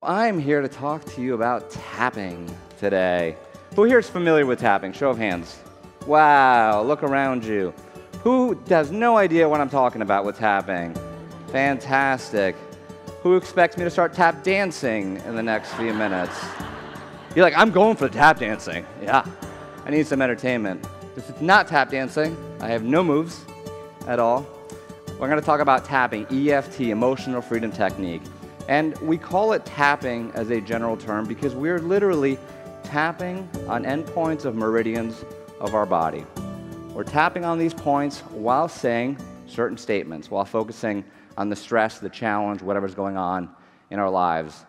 I'm here to talk to you about tapping today. Who here is familiar with tapping? Show of hands. Wow, look around you. Who has no idea what I'm talking about with tapping? Fantastic. Who expects me to start tap dancing in the next few minutes? You're like, I'm going for the tap dancing. Yeah, I need some entertainment. This is not tap dancing. I have no moves at all. We're going to talk about tapping, EFT, Emotional Freedom Technique. And we call it tapping as a general term because we're literally tapping on endpoints of meridians of our body. We're tapping on these points while saying certain statements, while focusing on the stress, the challenge, whatever's going on in our lives.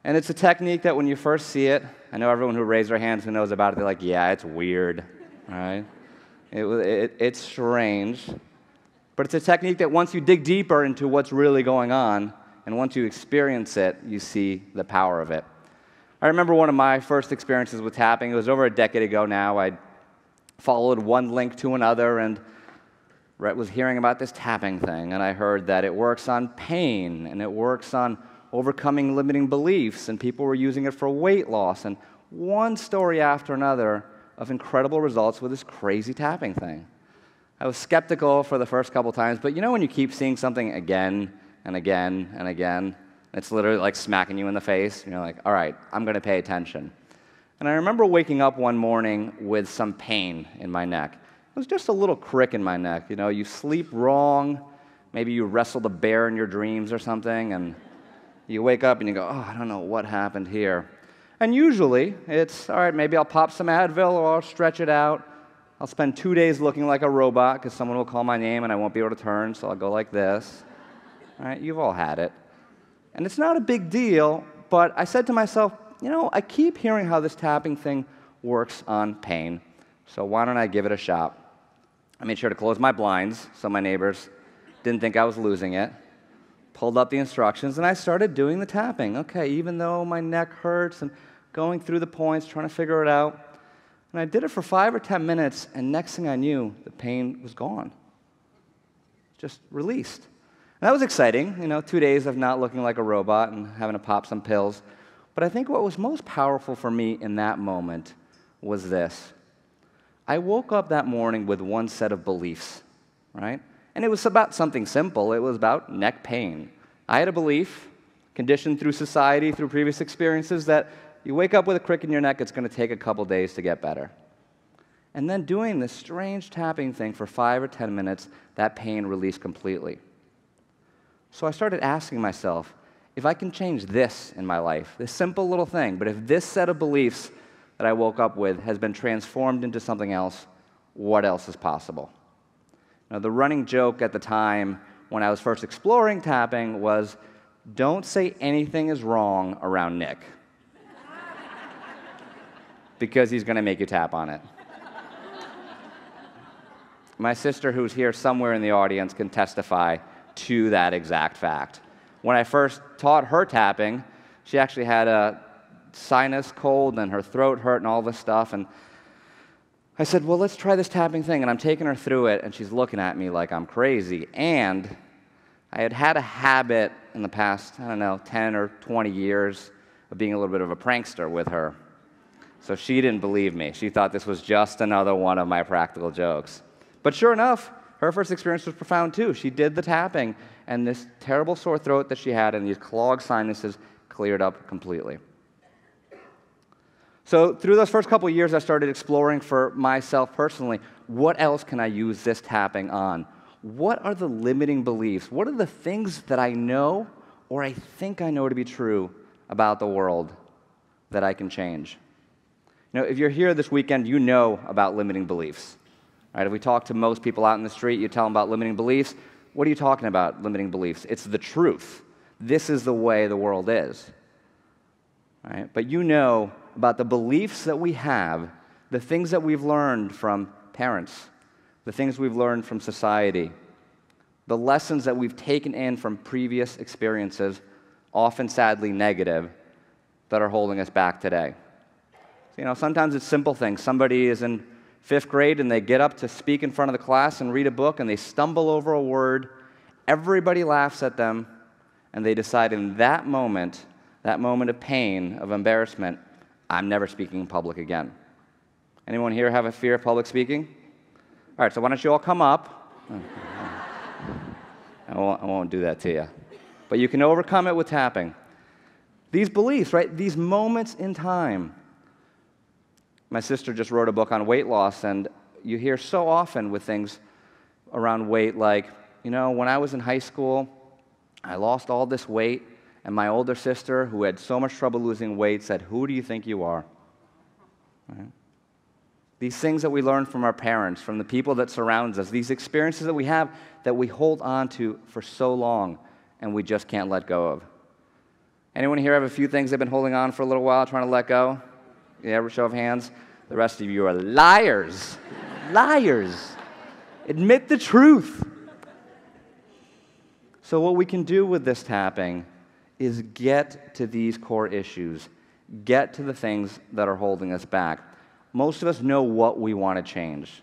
And it's a technique that when you first see it, I know everyone who raised their hands who knows about it, they're like, yeah, it's weird, right? It's strange. But it's a technique that once you dig deeper into what's really going on, and once you experience it, you see the power of it. I remember one of my first experiences with tapping. It was over a decade ago now. I followed one link to another and was hearing about this tapping thing. And I heard that it works on pain, and it works on overcoming limiting beliefs, and people were using it for weight loss. And one story after another of incredible results with this crazy tapping thing. I was skeptical for the first couple times, but you know when you keep seeing something again and again and again, it's literally like smacking you in the face. You're like, all right, I'm going to pay attention. And I remember waking up one morning with some pain in my neck. It was just a little crick in my neck. You know, you sleep wrong, maybe you wrestled a bear in your dreams or something, and you wake up and you go, oh, I don't know what happened here. And usually it's, all right, maybe I'll pop some Advil or I'll stretch it out. I'll spend 2 days looking like a robot because someone will call my name and I won't be able to turn, so I'll go like this. All right, you've all had it. And it's not a big deal, but I said to myself, you know, I keep hearing how this tapping thing works on pain, so why don't I give it a shot? I made sure to close my blinds so my neighbors didn't think I was losing it, pulled up the instructions, and I started doing the tapping. Okay, even though my neck hurts and going through the points, trying to figure it out. And I did it for 5 or 10 minutes, and next thing I knew, the pain was gone. Just released. And that was exciting, you know, 2 days of not looking like a robot and having to pop some pills. But I think what was most powerful for me in that moment was this. I woke up that morning with one set of beliefs, right? And it was about something simple. It was about neck pain. I had a belief, conditioned through society, through previous experiences, that you wake up with a crick in your neck, it's going to take a couple days to get better. And then doing this strange tapping thing for 5 or 10 minutes, that pain released completely. So I started asking myself, if I can change this in my life, this simple little thing, but if this set of beliefs that I woke up with has been transformed into something else, what else is possible? Now, the running joke at the time when I was first exploring tapping was, don't say anything is wrong around Nick, because he's going to make you tap on it. My sister, who's here somewhere in the audience, can testify to that exact fact. When I first taught her tapping, she actually had a sinus cold and her throat hurt and all this stuff, and I said, well, let's try this tapping thing, and I'm taking her through it, and she's looking at me like I'm crazy, and I had a habit in the past, 10 or 20 years of being a little bit of a prankster with her. So she didn't believe me. She thought this was just another one of my practical jokes. But sure enough, her first experience was profound too. She did the tapping, and this terrible sore throat that she had and these clogged sinuses cleared up completely. So through those first couple of years, I started exploring for myself personally, what else can I use this tapping on? What are the limiting beliefs? What are the things that I know or I think I know to be true about the world that I can change? You know, if you're here this weekend, you know about limiting beliefs. Right? If we talk to most people out in the street, you tell them about limiting beliefs. What are you talking about, limiting beliefs? It's the truth. This is the way the world is. Right? But you know about the beliefs that we have, the things that we've learned from parents, the things we've learned from society, the lessons that we've taken in from previous experiences, often sadly negative, that are holding us back today. So, you know, sometimes it's simple things. Somebody is in 5th grade and they get up to speak in front of the class and read a book and they stumble over a word. Everybody laughs at them and they decide in that moment that moment of pain, of embarrassment, I'm never speaking in public again. Anyone here have a fear of public speaking? All right, so why don't you all come up? I won't do that to you. But you can overcome it with tapping. These beliefs, right? These moments in time. My sister just wrote a book on weight loss, and you hear so often with things around weight like, when I was in high school, I lost all this weight, and my older sister, who had so much trouble losing weight, said, "Who do you think you are?" Right? These things that we learn from our parents, from the people that surround us, these experiences that we have that we hold on to for so long, and we just can't let go of. Anyone here have a few things they've been holding on for a little while, trying to let go? Yeah, show of hands. The rest of you are liars. Liars. Admit the truth. So what we can do with this tapping is get to these core issues. Get to the things that are holding us back. Most of us know what we want to change.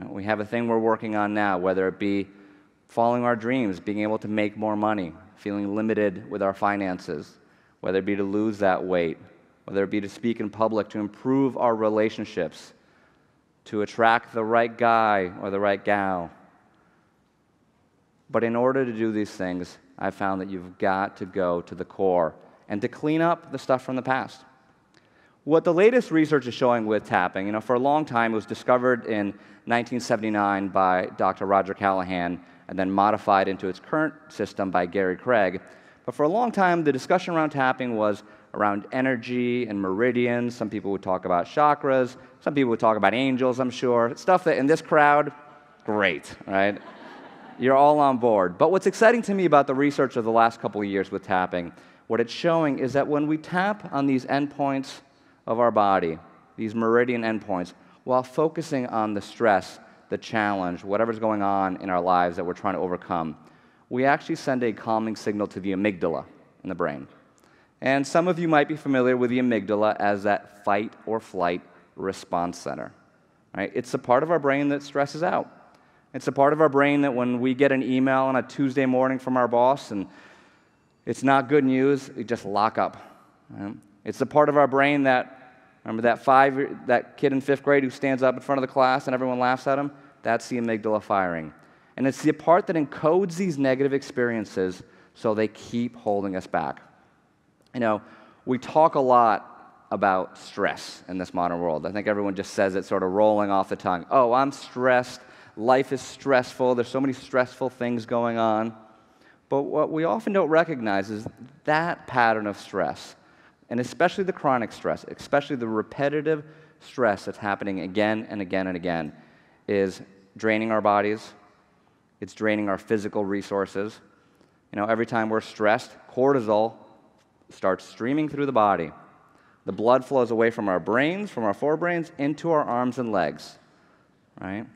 We have a thing we're working on now, whether it be following our dreams, being able to make more money, feeling limited with our finances, whether it be to lose that weight, whether it be to speak in public, to improve our relationships, to attract the right guy or the right gal. But in order to do these things, I've found that you've got to go to the core and to clean up the stuff from the past. What the latest research is showing with tapping, for a long time it was discovered in 1979 by Dr. Roger Callahan and then modified into its current system by Gary Craig. But for a long time, the discussion around tapping was around energy and meridians. Some people would talk about chakras. Some people would talk about angels, I'm sure. Stuff that in this crowd, great, right? You're all on board. But what's exciting to me about the research of the last couple of years with tapping, what it's showing is that when we tap on these endpoints of our body, these meridian endpoints, while focusing on the stress, the challenge, whatever's going on in our lives that we're trying to overcome, we actually send a calming signal to the amygdala in the brain. And some of you might be familiar with the amygdala as that fight or flight response center. Right? It's the part of our brain that stresses out. It's the part of our brain that when we get an email on a Tuesday morning from our boss and it's not good news, we just lock up. Right? It's the part of our brain that, remember that kid in 5th grade who stands up in front of the class and everyone laughs at him? That's the amygdala firing. And it's the part that encodes these negative experiences so they keep holding us back. We talk a lot about stress in this modern world. I think everyone just says it sort of rolling off the tongue. Oh, I'm stressed. Life is stressful. There's so many stressful things going on. But what we often don't recognize is that pattern of stress, and especially the chronic stress, especially the repetitive stress that's happening again and again and again, is draining our bodies. It's draining our physical resources. Every time we're stressed, cortisol starts streaming through the body. The blood flows away from our brains, from our forebrains, into our arms and legs. Right?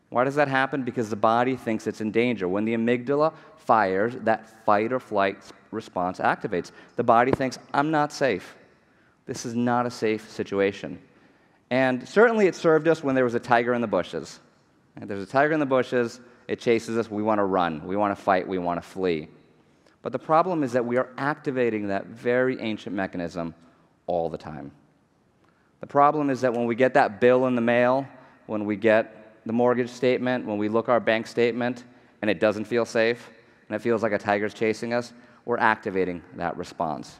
Why does that happen? Because the body thinks it's in danger. When the amygdala fires, that fight or flight response activates. The body thinks, I'm not safe. This is not a safe situation. And certainly it served us when there was a tiger in the bushes. And there's a tiger in the bushes, it chases us, we want to run, we want to fight, we want to flee. But the problem is that we are activating that very ancient mechanism all the time. The problem is that when we get that bill in the mail, when we get the mortgage statement, when we look our bank statement, and it doesn't feel safe, and it feels like a tiger's chasing us, we're activating that response.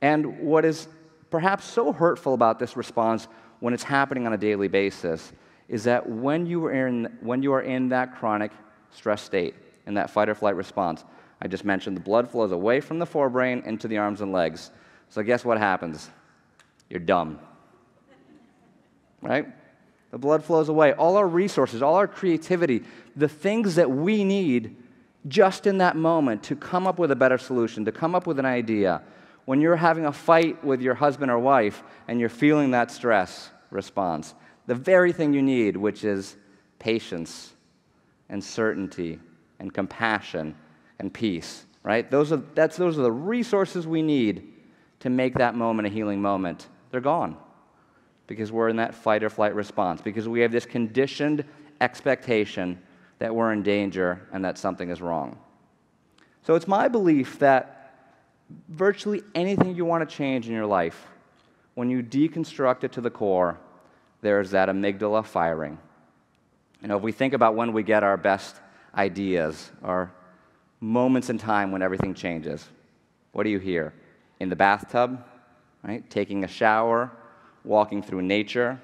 And what is perhaps so hurtful about this response when it's happening on a daily basis is that when you are in that chronic stress state, in that fight or flight response, I just mentioned the blood flows away from the forebrain into the arms and legs. So guess what happens? You're dumb. Right? The blood flows away. All our resources, all our creativity, the things that we need just in that moment to come up with a better solution, to come up with an idea. When you're having a fight with your husband or wife and you're feeling that stress response, the very thing you need, which is patience and certainty and compassion and peace, right? Those are the resources we need to make that moment a healing moment. They're gone because we're in that fight or flight response, because we have this conditioned expectation that we're in danger and that something is wrong. So it's my belief that virtually anything you want to change in your life, when you deconstruct it to the core, there's that amygdala firing. If we think about when we get our best ideas, our moments in time when everything changes, what do you hear? In the bathtub, right? Taking a shower, walking through nature.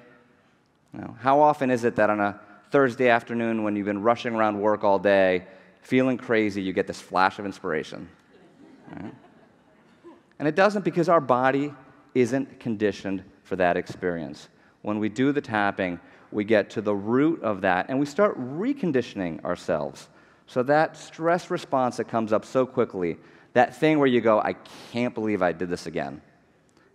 How often is it that on a Thursday afternoon when you've been rushing around work all day, feeling crazy, you get this flash of inspiration? Right? And it doesn't, because our body isn't conditioned for that experience. When we do the tapping, we get to the root of that, and we start reconditioning ourselves. So that stress response that comes up so quickly, that thing where you go, I can't believe I did this again.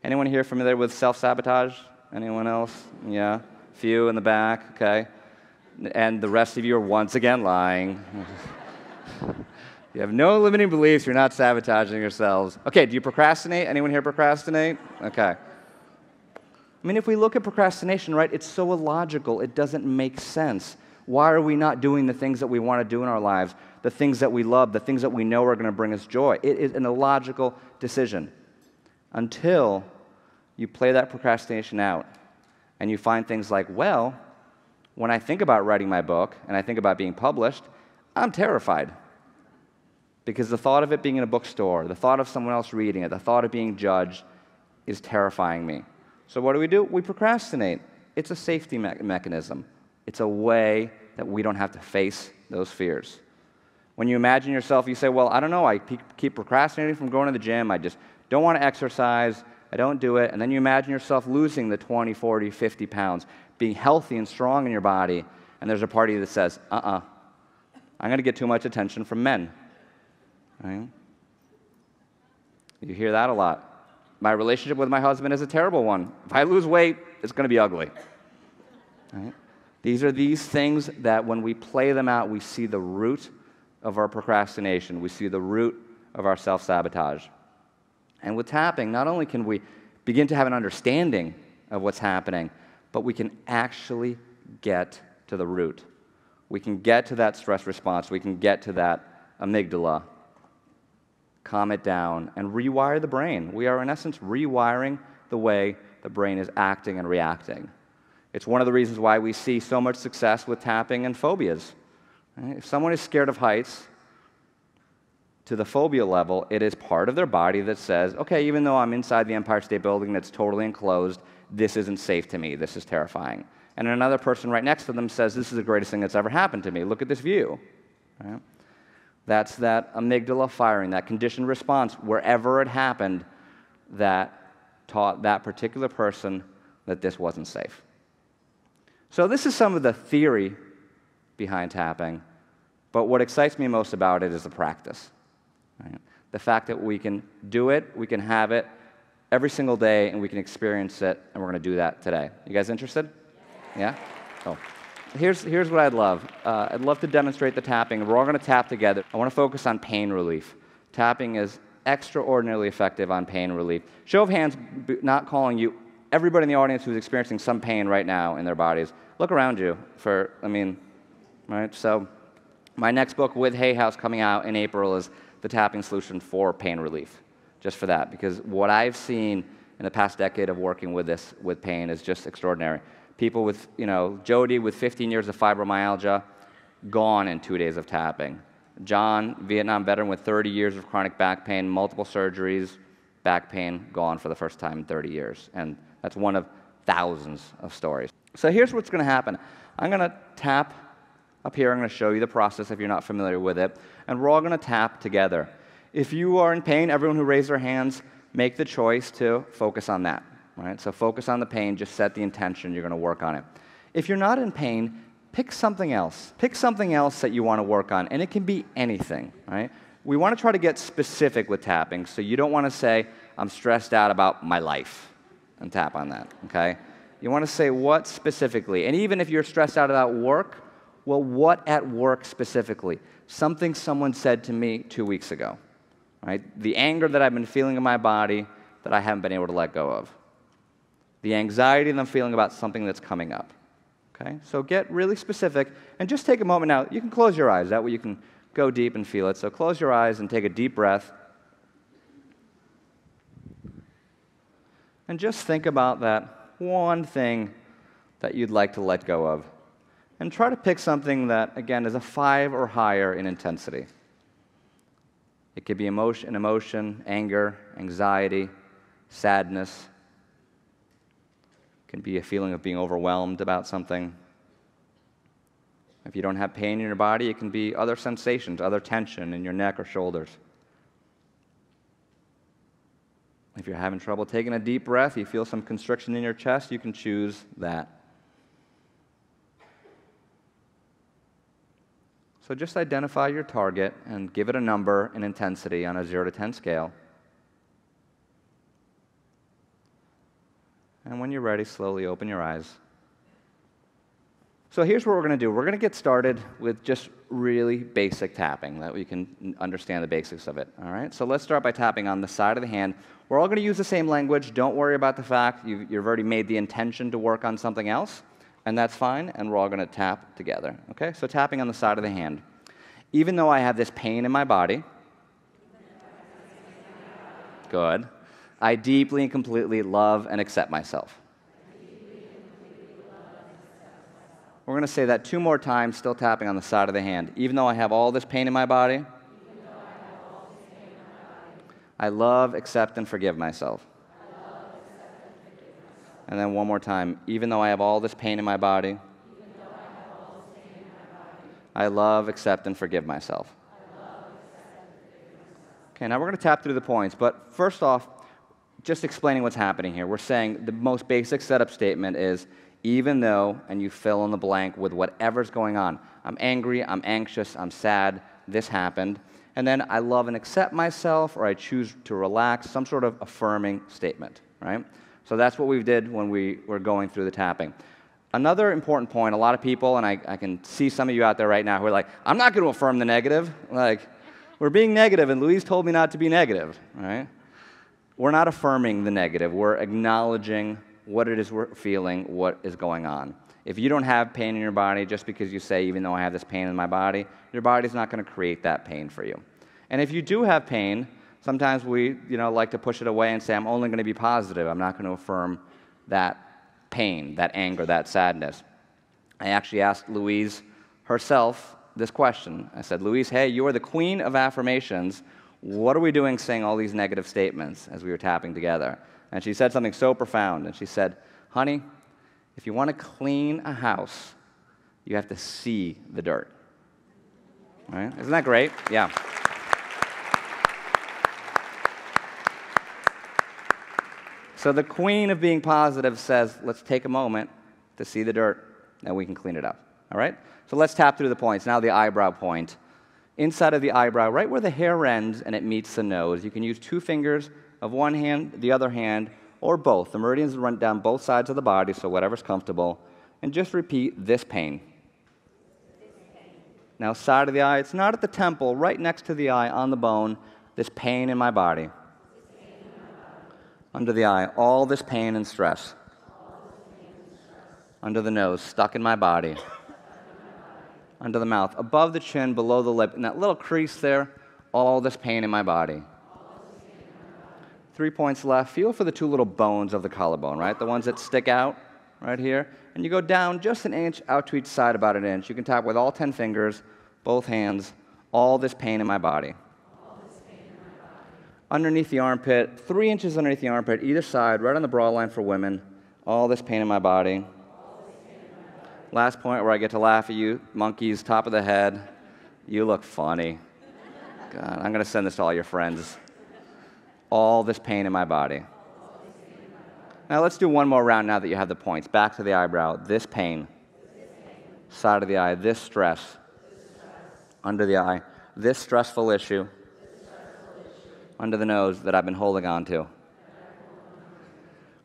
Anyone here familiar with self-sabotage? Anyone else? Yeah? Few in the back, okay. And the rest of you are once again lying. You have no limiting beliefs, you're not sabotaging yourselves. Okay, do you procrastinate? Anyone here procrastinate? Okay. If we look at procrastination, right, it's so illogical, it doesn't make sense. Why are we not doing the things that we want to do in our lives, the things that we love, the things that we know are going to bring us joy? It is an illogical decision until you play that procrastination out and you find things like, well, when I think about writing my book and I think about being published, I'm terrified. Because the thought of it being in a bookstore, the thought of someone else reading it, the thought of being judged is terrifying me. So what do? We procrastinate. It's a safety mechanism. It's a way that we don't have to face those fears. When you imagine yourself, you say, well, I don't know, I keep procrastinating from going to the gym, I just don't want to exercise, I don't do it, and then you imagine yourself losing the 20, 40, 50 pounds, being healthy and strong in your body, and there's a party that says, I'm going to get too much attention from men. Right? You hear that a lot. My relationship with my husband is a terrible one. If I lose weight, it's going to be ugly. Right? These are these things that when we play them out, we see the root of our procrastination. We see the root of our self-sabotage. And with tapping, not only can we begin to have an understanding of what's happening, but we can actually get to the root. We can get to that stress response. We can get to that amygdala, calm it down, and rewire the brain. We are, in essence, rewiring the way the brain is acting and reacting. It's one of the reasons why we see so much success with tapping and phobias. Right? If someone is scared of heights, to the phobia level, it is part of their body that says, okay, even though I'm inside the Empire State Building that's totally enclosed, this isn't safe to me, this is terrifying. And another person right next to them says, this is the greatest thing that's ever happened to me, look at this view. Right? That's that amygdala firing, that conditioned response, wherever it happened, that taught that particular person that this wasn't safe. So this is some of the theory behind tapping, but what excites me most about it is the practice. Right? The fact that we can do it, we can have it every single day, and we can experience it, and we're going to do that today. You guys interested? Yeah? Cool. Here's what I'd love. I'd love to demonstrate the tapping. We're all going to tap together. I want to focus on pain relief. Tapping is extraordinarily effective on pain relief. Show of hands, not calling you. Everybody in the audience who's experiencing some pain right now in their bodies, look around you right? So my next book with Hay House coming out in April is the tapping solution for pain relief, just for that, because what I've seen in the past decade of working with pain is just extraordinary. People with, Jody with 15 years of fibromyalgia, gone in 2 days of tapping. John, Vietnam veteran with 30 years of chronic back pain, multiple surgeries, back pain, gone for the first time in 30 years. And that's one of thousands of stories. So here's what's going to happen. I'm going to tap up here. I'm going to show you the process if you're not familiar with it. And we're all going to tap together. If you are in pain, everyone who raised their hands, make the choice to focus on that. Right? So focus on the pain, just set the intention, you're going to work on it. If you're not in pain, pick something else. Pick something else that you want to work on, and it can be anything. Right? We want to try to get specific with tapping, so you don't want to say, I'm stressed out about my life, and tap on that. Okay? You want to say what specifically, and even if you're stressed out about work, well, what at work specifically? Something someone said to me 2 weeks ago. Right? The anger that I've been feeling in my body that I haven't been able to let go of. The anxiety that I'm feeling about something that's coming up. Okay? So get really specific, and just take a moment now. You can close your eyes. That way you can go deep and feel it. So close your eyes and take a deep breath. And just think about that one thing that you'd like to let go of. And try to pick something that, again, is a 5 or higher in intensity. It could be emotion, anger, anxiety, sadness. It can be a feeling of being overwhelmed about something. If you don't have pain in your body, it can be other sensations, other tension in your neck or shoulders. If you're having trouble taking a deep breath, you feel some constriction in your chest, you can choose that. So just identify your target and give it a number in intensity on a 0 to 10 scale. And when you're ready, slowly open your eyes. So here's what we're going to do. We're going to get started with just really basic tapping, that we can understand the basics of it. All right? So let's start by tapping on the side of the hand. We're all going to use the same language. Don't worry about the fact you've already made the intention to work on something else, and that's fine, and we're all going to tap together. Okay? So tapping on the side of the hand. Even though I have this pain in my body, good, I deeply and completely love and accept myself. We're going to say that 2 more times, still tapping on the side of the hand. Even though I have all this pain in my body, I love, accept, and forgive myself. And then one more time. Even though I have all this pain in my body, I love, accept, and forgive myself. Okay, now we're going to tap through the points. But first off, just explaining what's happening here. We're saying the most basic setup statement is, even though, and you fill in the blank with whatever's going on. I'm angry, I'm anxious, I'm sad, this happened. And then I love and accept myself, or I choose to relax, some sort of affirming statement, right? So that's what we did when we were going through the tapping. Another important point, a lot of people, and I can see some of you out there right now who are like, I'm not going to affirm the negative. Like, we're being negative, and Louise told me not to be negative, right? We're not affirming the negative. We're acknowledging what it is we're feeling, what is going on. If you don't have pain in your body, just because you say, even though I have this pain in my body, your body's not going to create that pain for you. And if you do have pain, sometimes we like to push it away and say, I'm only going to be positive. I'm not going to affirm that pain, that anger, that sadness. I actually asked Louise herself this question. I said, Louise, hey, you are the queen of affirmations. What are we doing saying all these negative statements as we were tapping together? And she said something so profound. And she said, honey, if you want to clean a house, you have to see the dirt. Right? Isn't that great? Yeah. So the queen of being positive says, let's take a moment to see the dirt, and we can clean it up. All right? So let's tap through the points. Now the eyebrow point. Inside of the eyebrow, right where the hair ends and it meets the nose, you can use 2 fingers of one hand, the other hand, or both. The meridians run down both sides of the body, so whatever's comfortable. And just repeat, this pain. Now, side of the eye, it's not at the temple, right next to the eye, on the bone, this pain in my body. Under the eye, all this pain and stress. Under the nose, stuck in my body. Under the mouth, above the chin, below the lip, in that little crease there, all this pain in my body. 3 points left. Feel for the 2 little bones of the collarbone, right? The ones that stick out right here. And you go down just an inch, out to each side about an inch. You can tap with all 10 fingers, both hands, all this pain in my body. Underneath the armpit, 3 inches underneath the armpit, either side, right on the bra line for women, all this pain in my body. Last point where I get to laugh at you, monkeys, top of the head. You look funny. God, I'm going to send this to all your friends. All this pain in my body. Now let's do one more round now that you have the points. Back to the eyebrow, this pain. Side of the eye, this stress. Under the eye, this stressful issue. Under the nose that I've been holding on to.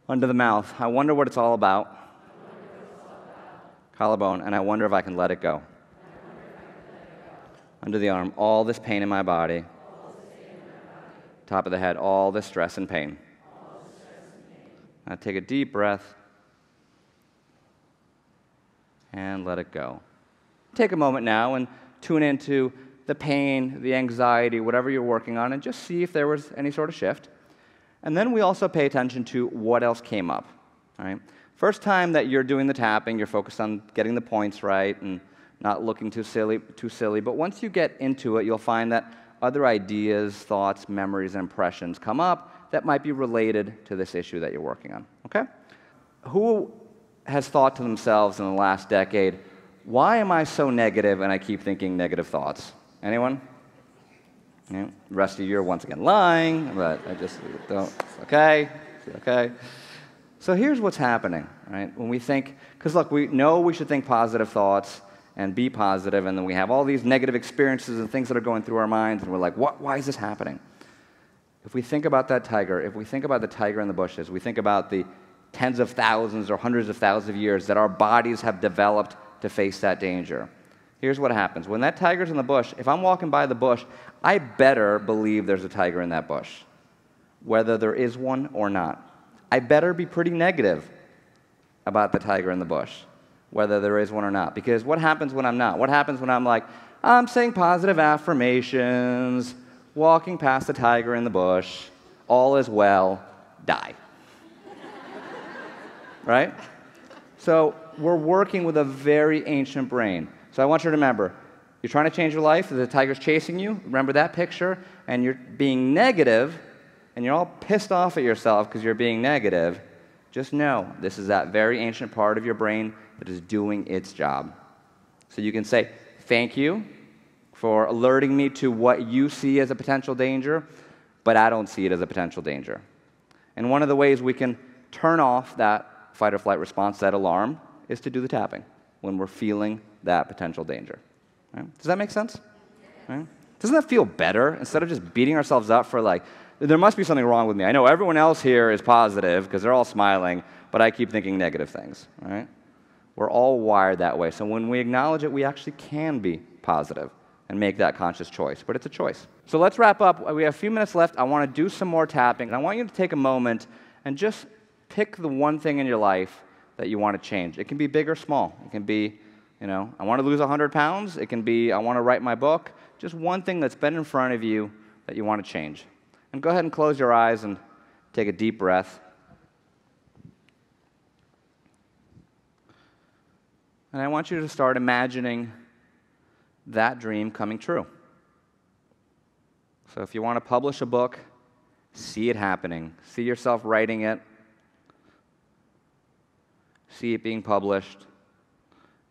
Under the mouth, I wonder what it's all about. Collarbone, and I wonder if I can let it go. Under the arm, all this pain in my body. Top of the head, all this stress and pain. Now take a deep breath and let it go. Take a moment now and tune into the pain, the anxiety, whatever you're working on, and just see if there was any sort of shift. And then we also pay attention to what else came up. All right? First time that you're doing the tapping, you're focused on getting the points right and not looking too silly. But once you get into it, you'll find that other ideas, thoughts, memories, and impressions come up that might be related to this issue that you're working on. Okay? Who has thought to themselves in the last decade, why am I so negative and I keep thinking negative thoughts? Anyone? Yeah. The rest of you are once again lying, but I just don't. Okay? Okay? So here's what's happening, right? When we think, because look, we know we should think positive thoughts and be positive, and then we have all these negative experiences and things that are going through our minds, and we're like, why is this happening? If we think about that tiger, if we think about the tiger in the bushes, we think about the tens of thousands or hundreds of thousands of years that our bodies have developed to face that danger. Here's what happens. When that tiger's in the bush, if I'm walking by the bush, I better believe there's a tiger in that bush, whether there is one or not. I better be pretty negative about the tiger in the bush, whether there is one or not. Because what happens when I'm not? What happens when I'm like, I'm saying positive affirmations, walking past the tiger in the bush, all is well, die. Right? So we're working with a very ancient brain. So I want you to remember, you're trying to change your life, the tiger's chasing you, remember that picture, and you're being negative, and you're all pissed off at yourself because you're being negative. Just know this is that very ancient part of your brain that is doing its job. So you can say, thank you for alerting me to what you see as a potential danger, but I don't see it as a potential danger. And one of the ways we can turn off that fight or flight response, that alarm, is to do the tapping when we're feeling that potential danger. Right? Does that make sense? Right? Doesn't that feel better instead of just beating ourselves up for like, there must be something wrong with me. I know everyone else here is positive because they're all smiling, but I keep thinking negative things. Right? We're all wired that way. So when we acknowledge it, we actually can be positive and make that conscious choice. But it's a choice. So let's wrap up. We have a few minutes left. I want to do some more tapping. And I want you to take a moment and just pick the one thing in your life that you want to change. It can be big or small. It can be, I want to lose 100 pounds. It can be, I want to write my book. Just one thing that's been in front of you that you want to change. And go ahead and close your eyes and take a deep breath. And I want you to start imagining that dream coming true. So if you want to publish a book, see it happening. See yourself writing it. See it being published.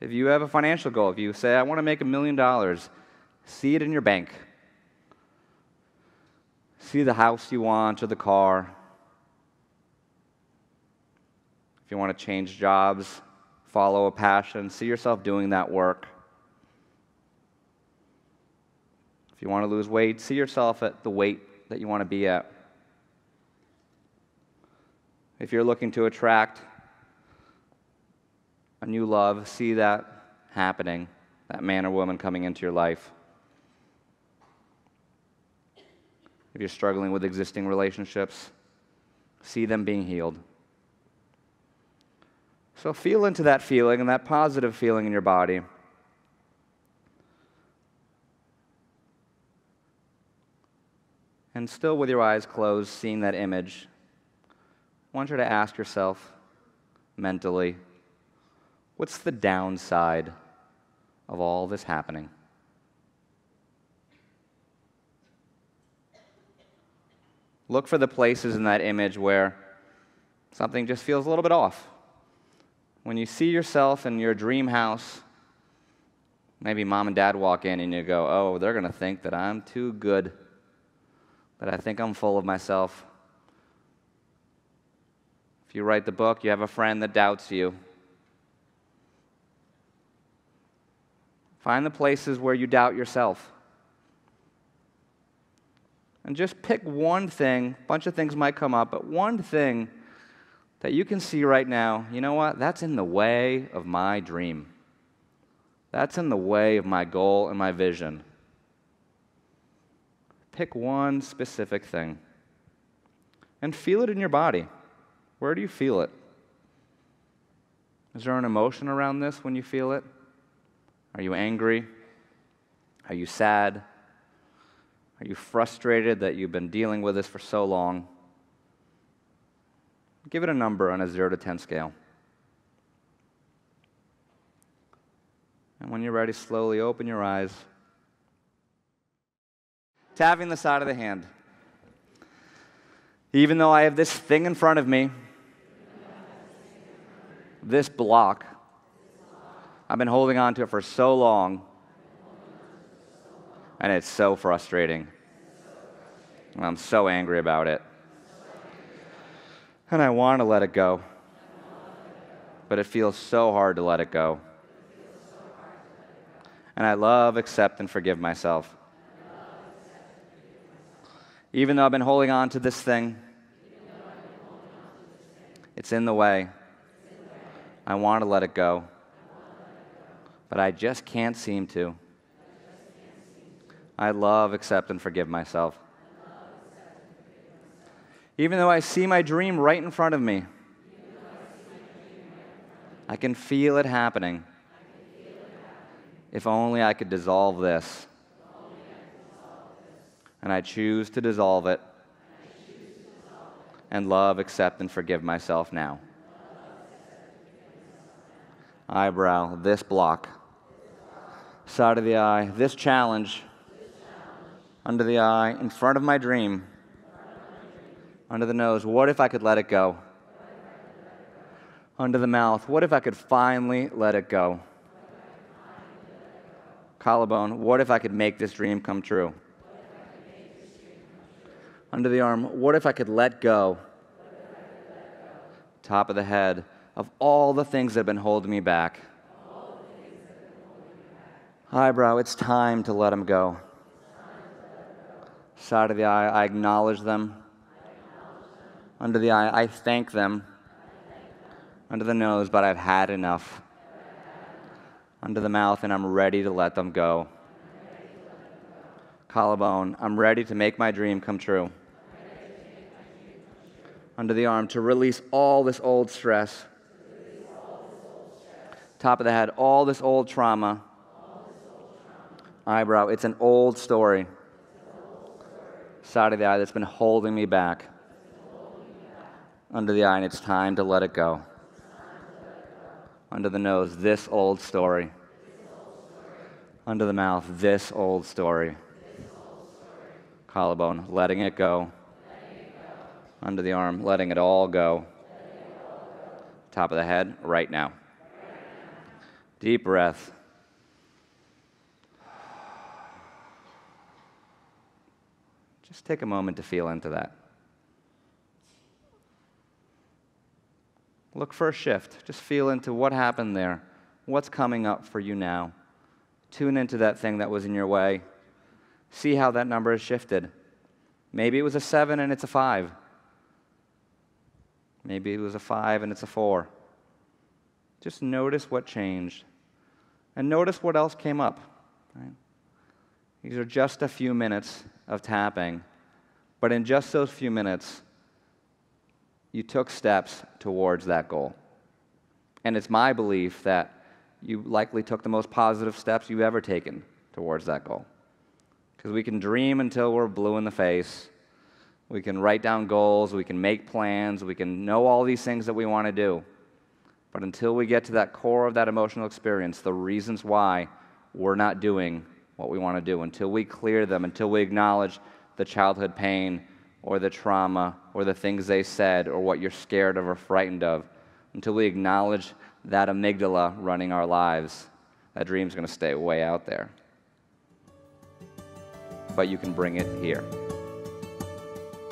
If you have a financial goal, if you say, I want to make $1 million, see it in your bank. See the house you want or the car. If you want to change jobs, follow a passion, see yourself doing that work. If you want to lose weight, see yourself at the weight that you want to be at. If you're looking to attract a new love, see that happening, that man or woman coming into your life. If you're struggling with existing relationships, see them being healed. So feel into that feeling and that positive feeling in your body. And still with your eyes closed, seeing that image, I want you to ask yourself mentally, what's the downside of all this happening? Look for the places in that image where something just feels a little bit off. When you see yourself in your dream house, maybe mom and dad walk in and you go, oh, they're going to think that I'm too good, that I think I'm full of myself. If you write the book, you have a friend that doubts you. Find the places where you doubt yourself. And just pick one thing. A bunch of things might come up, but one thing that you can see right now, you know what? That's in the way of my dream. That's in the way of my goal and my vision. Pick one specific thing. And feel it in your body. Where do you feel it? Is there an emotion around this when you feel it? Are you angry? Are you sad? Are you frustrated that you've been dealing with this for so long? Give it a number on a 0 to 10 scale. And when you're ready, slowly open your eyes. Tapping the side of the hand. Even though I have this thing in front of me, this block, I've been holding on to it for so long, and it's so frustrating. And I'm so angry about it. And I want to let it go, but it feels so hard to let it go. And I love, accept, and forgive myself. Even though I've been holding on to this thing, it's in the way. I want to let it go, but I just can't seem to. I love, accept, and forgive myself. Even though I see my dream right in front of me, I can feel it happening. If only I could dissolve this. And I choose to dissolve it and love, accept, and forgive myself now. Eyebrow, this block. Side of the eye, this challenge. Under the eye, in front of my dream. Under the nose, what if I could let it go? Under the mouth, what if I could finally let it go? Collarbone, what if I could make this dream come true? Under the arm, what if I could let go? Top of the head, of all the things that have been holding me back. Eyebrow, it's time to let them go. Side of the eye, I acknowledge them. Under the eye, I thank them. Under the nose, but I've had enough. Under the mouth, and I'm ready to let them go. Collarbone, I'm ready to make my dream come true. Under the arm, to release all this old stress. Top of the head, all this old trauma. Eyebrow, it's an old story. Side of the eye that's been holding me back. Under the eye, and it's time to let it go. Under the nose, this old story. Under the mouth, this old story. Collarbone, letting it go. Under the arm, letting it all go. Top of the head, right now. Deep breath. Just take a moment to feel into that. Look for a shift. Just feel into what happened there. What's coming up for you now? Tune into that thing that was in your way. See how that number has shifted. Maybe it was a 7 and it's a 5. Maybe it was a 5 and it's a 4. Just notice what changed. And notice what else came up. Right? These are just a few minutes of tapping. But in just those few minutes, you took steps towards that goal. And it's my belief that you likely took the most positive steps you've ever taken towards that goal. Because we can dream until we're blue in the face. We can write down goals. We can make plans. We can know all these things that we want to do. But until we get to that core of that emotional experience, the reasons why we're not doing what we want to do, until we clear them, until we acknowledge the childhood pain or the trauma or the things they said or what you're scared of or frightened of, until we acknowledge that amygdala running our lives, that dream's going to stay way out there. But you can bring it here.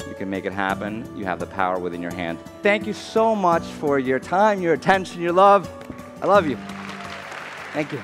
You can make it happen. You have the power within your hand. Thank you so much for your time, your attention, your love. I love you. Thank you.